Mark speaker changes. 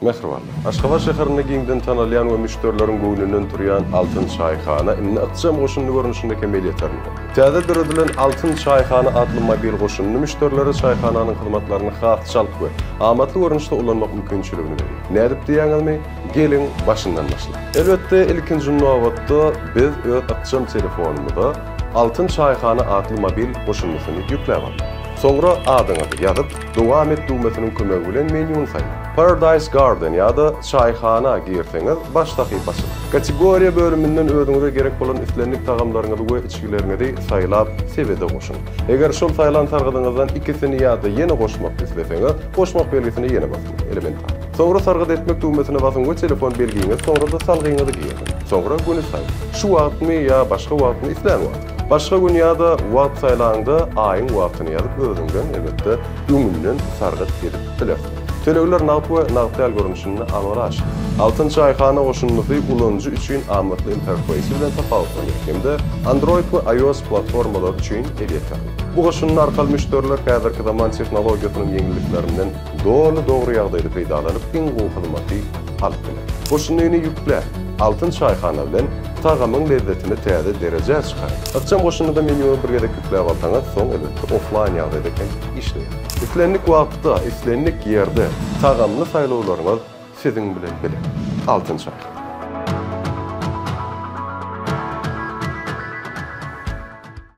Speaker 1: Merhaba. Aşgabat şäherine giňden tanalýan we müşterilerin göwnünden turýan Altyn çaýhana imni ykjam goşunly görnüşinde kemel ýeterli. Täze döredilen Altyn çaýhana adly mobil goşunly müşterilere çaýhananyň hyzmatlaryny hatçalyk we amatly görnüşde ulanmak mümkinçiligini berýär. Nädip diýäňizmi? Gelin başyndan başlayalım. Elbetde ilkinji nowatda biz öz ykjam telefonumyzda Altyn çaýhana adly mobil goşunlysyny ýükläp aldyk. Soňra adyňyzy ýazyp, dowam et düwmesiniň kömegi bilen menyuny saýlaýar. Paradise Garden ýa-da çaýhana girseňiz baş tahypasy. Kategoriýa bölüminden özüňize gerek bolan islenlik tagamlaryňyzy we içkilerinizi saýlap sebede goşun. Eger şol saýlan targydyňyzdan ikisini ýa-da ýene goşmak isleseňiz, goşmak belgisini ýene basyň. Elementar. Soňra sargyd etmek düwmesine basyň we telefon belgiňiz soňra da salgyňyzy giýerin. Soňra güni saýlaýar. Şu wagtmy ýa başga wagtmy islenýär. Başga gün ýa-da wagt saýlanda aýyň wagtyny ýazyp özüňden elbetde üňünden sargyt edip bilersiz. Telewiler nagty görnüşini alaraş. Altyn çaýhana goşunlysy ulanjy üçin amatly interfeýsi bilen tapawutlanýar. Hemde Android we iOS platformalary üçin edýär. Bu goşunlar arkaly müşteriler häzirki zaman tehnologiýasynyň ýeňilliklerinden dogry ýagdaýda peýdalanyp iň gowy hyzmaty alyp geler. Goşunyny ýükle Altyn çaýhana bilen tagamyň lezzetini täze derejä çykar. Ykjam goşunyda menyuny birgede ýükläp alsaňyz, soň elbetde offline ýagdaýda işleýär. İslenlik wagtda, islenlik ýerde tagamly saýlawlaryňyz siziň bilen bilen. Altyn çaýhana.